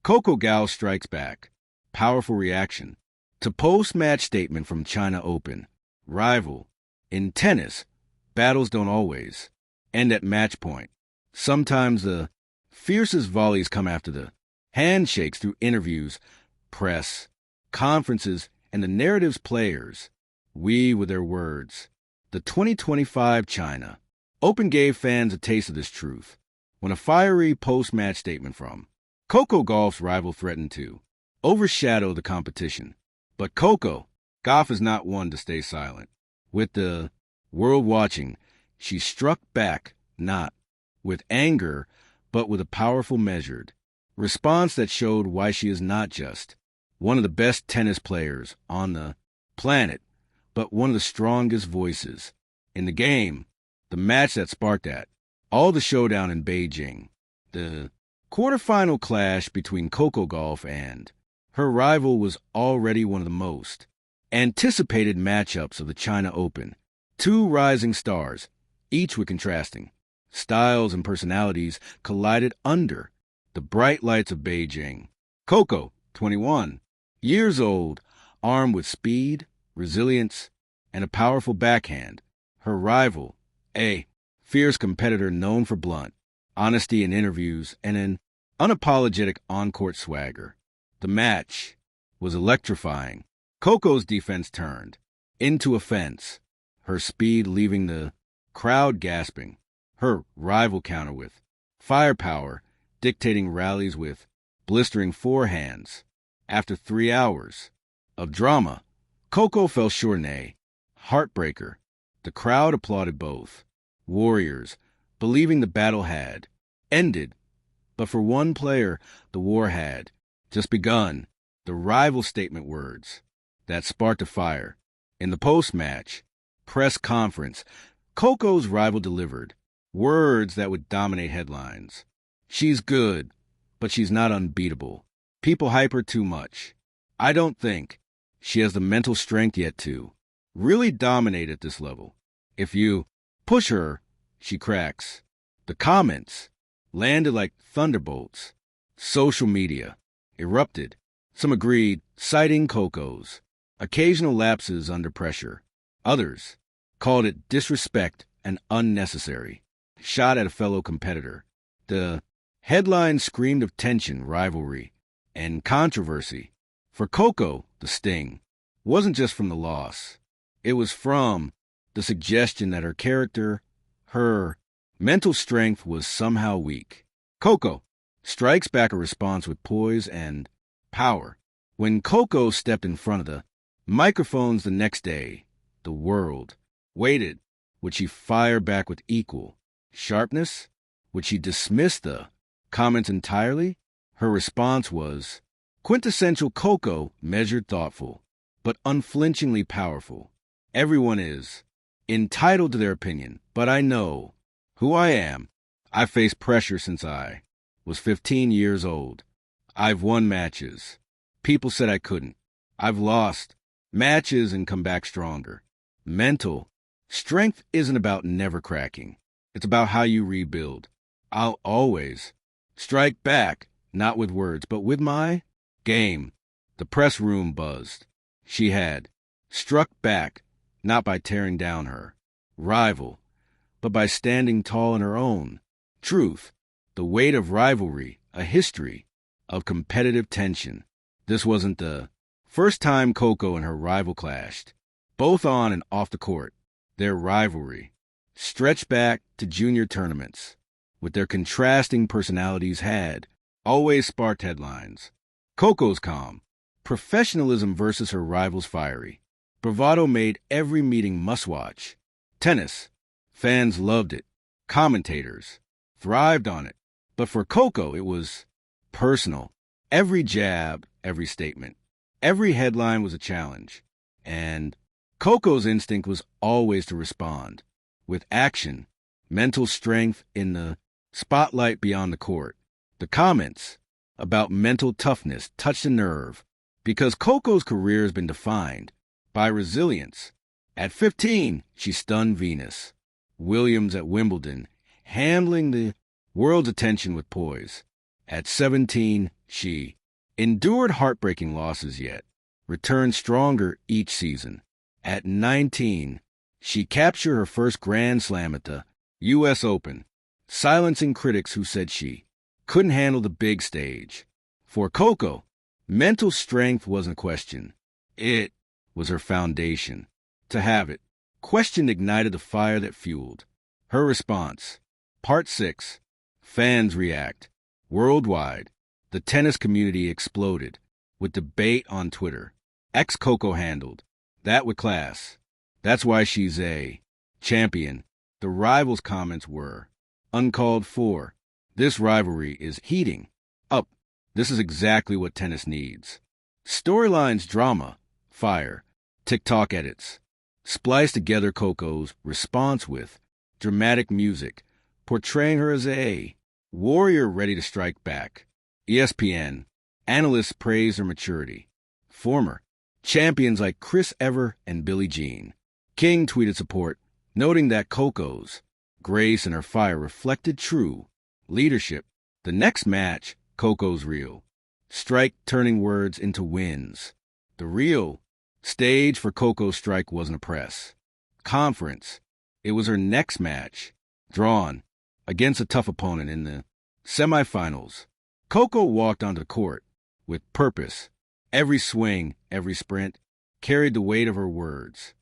Coco Gauff strikes back. Powerful reaction. To post-match statement from China Open. Rival. In tennis, battles don't always end at match point. Sometimes the fiercest volleys come after the handshakes through interviews, press, conferences, and the narratives players weave with their words. The 2025 China Open gave fans a taste of this truth when a fiery post-match statement from Coco Gauff's rival threatened to overshadow the competition. But Coco Gauff is not one to stay silent. With the world watching, she struck back, not with anger, but with a powerful, measured response that showed why she is not just one of the best tennis players on the planet, but one of the strongest voices in the game. The match that sparked that, all the showdown in Beijing, the quarterfinal clash between Coco Gauff and her rival was already one of the most anticipated matchups of the China Open. Two rising stars, each with contrasting styles and personalities, collided under the bright lights of Beijing. Coco, 21 years old, armed with speed, resilience, and a powerful backhand. Her rival, a fierce competitor known for blunt honesty in interviews and an unapologetic on-court swagger. The match was electrifying. Coco's defense turned into offense, her speed leaving the crowd gasping. Her rival counter with firepower, dictating rallies with blistering forehands. After 3 hours of drama, Coco fell short in a heartbreaker. The crowd applauded both warriors, believing the battle had ended. But for one player, the war had just begun. The rival statement words that sparked a fire. In the post-match press conference, Coco's rival delivered words that would dominate headlines. She's good, but she's not unbeatable. People hype her too much. I don't think she has the mental strength yet to really dominate at this level. If you push her, she cracks. The comments landed like thunderbolts. Social media erupted. Some agreed, citing Coco's occasional lapses under pressure. Others called it disrespect and unnecessary shot at a fellow competitor. The headline screamed of tension, rivalry, and controversy. For Coco, the sting wasn't just from the loss. It was from the suggestion that her character, her mental strength was somehow weak. Coco strikes back a response with poise and power. When Coco stepped in front of the microphones the next day, the world waited. Would she fire back with equal sharpness? Would she dismiss the comments entirely? Her response was quintessential Coco, measured, thoughtful, but unflinchingly powerful. Everyone is entitled to their opinion, but I know who I am. I faced pressure since I was 15 years old. I've won matches. People said I couldn't. I've lost matches and come back stronger. Mental strength isn't about never cracking. It's about how you rebuild. I'll always strike back, not with words, but with my game. The press room buzzed. She had struck back, not by tearing down her rival, but by standing tall in her own truth. The weight of rivalry, a history of competitive tension. This wasn't the first time Coco and her rival clashed, both on and off the court. Their rivalry stretched back to junior tournaments, with their contrasting personalities had always sparked headlines. Coco's calm professionalism versus her rival's fiery bravado made every meeting must-watch. Tennis fans loved it. Commentators thrived on it. But for Coco, it was personal. Every jab, every statement, every headline was a challenge. And Coco's instinct was always to respond with action, mental strength in the spotlight beyond the court. The comments about mental toughness touched a nerve because Coco's career has been defined by resilience. At 15, she stunned Venus Williams at Wimbledon, handling the world's attention with poise. At 17, She endured heartbreaking losses yet returned stronger each season. At 19, she captured her first Grand Slam at the U.S. Open, silencing critics who said she couldn't handle the big stage. For Coco, mental strength wasn't a question. It was her foundation. To have it, question ignited the fire that fueled her response. Part 6. Fans react. Worldwide, the tennis community exploded with debate on Twitter. Ex-Coco handled that with class. That's why she's a champion. The rivals' comments were uncalled for. This rivalry is heating up. This is exactly what tennis needs. Storylines, drama, fire, TikTok edits. Splice together Coco's response with dramatic music, portraying her as a warrior ready to strike back. ESPN analysts praise her maturity. Former champions like Chris Evert and Billie Jean King tweeted support, noting that Coco's grace and her fire reflected true leadership. The next match, Coco's real strike turning words into wins. The real stage for Coco's strike wasn't a press conference. It was her next match, drawn against a tough opponent in the semifinals. Coco walked onto the court with purpose. Every swing, every sprint, carried the weight of her words.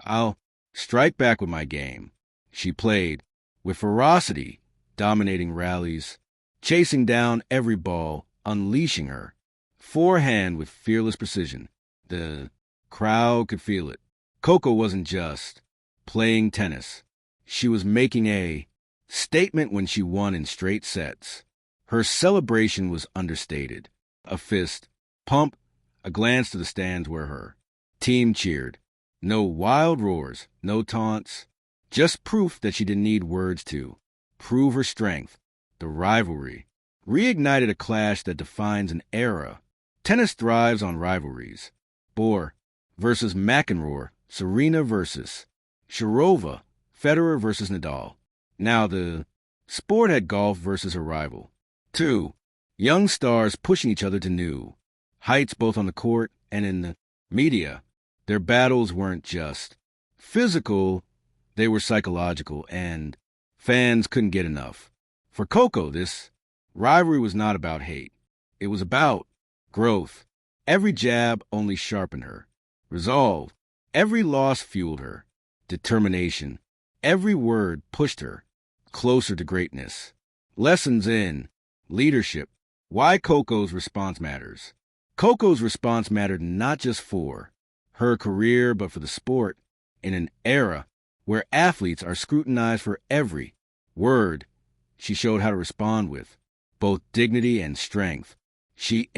I'll strike back with my game. She played with ferocity, dominating rallies, chasing down every ball, unleashing her forehand with fearless precision. The crowd could feel it. Coco wasn't just playing tennis. She was making a statement when she won in straight sets. Her celebration was understated. A fist pump, a glance to the stands where her team cheered. No wild roars, no taunts, just proof that she didn't need words to prove her strength. The rivalry reignited a clash that defines an era. Tennis thrives on rivalries. Bohr versus McEnroe, Serena versus Sharapova, Federer versus Nadal. Now the sport had golf versus her rival. Two young stars pushing each other to new heights both on the court and in the media. Their battles weren't just physical, they were psychological, and fans couldn't get enough. For Coco, this rivalry was not about hate. It was about growth. Every jab only sharpened her. Resolve. Every loss fueled her. Determination. Every word pushed her closer to greatness. Lessons in leadership. Why Coco's response matters. Coco's response mattered not just for her career, but for the sport. In an era where athletes are scrutinized for every word, she showed how to respond with both dignity and strength. She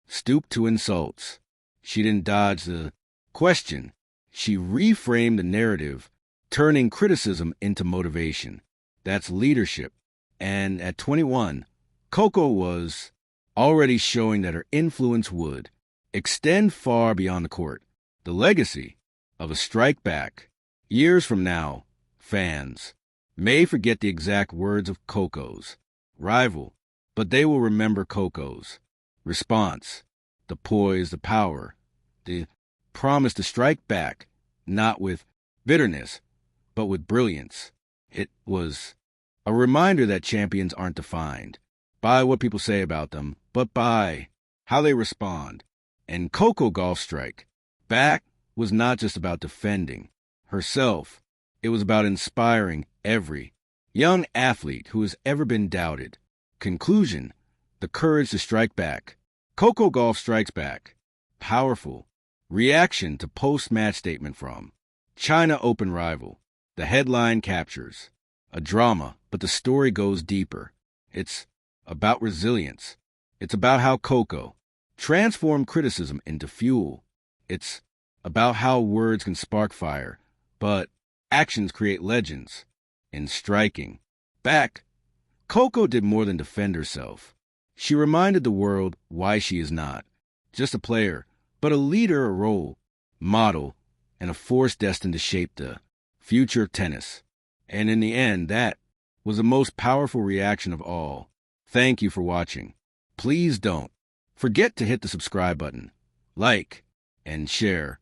stooped to insults. She didn't dodge the question. She reframed the narrative, turning criticism into motivation. That's leadership. And at 21, Coco was already showing that her influence would extend far beyond the court. The legacy of a strike back. Years from now, fans may forget the exact words of Coco's rival, but they will remember Coco's response, the poise, the power, the promise to strike back, not with bitterness, but with brilliance. It was a reminder that champions aren't defined by what people say about them, but by how they respond. And Coco Gauff's strike back was not just about defending herself. It was about inspiring every young athlete who has ever been doubted. Conclusion, the courage to strike back. Coco Gauff strikes back. Powerful reaction to post-match statement from China Open rival. The headline captures a drama, but the story goes deeper. It's about resilience. It's about how Coco transformed criticism into fuel. It's about how words can spark fire, but actions create legends. In striking back, Coco did more than defend herself. She reminded the world why she is not just a player, but a leader, a role model, and a force destined to shape the future of tennis. And in the end, that was the most powerful reaction of all. Thank you for watching. Please don't forget to hit the subscribe button, like, and share.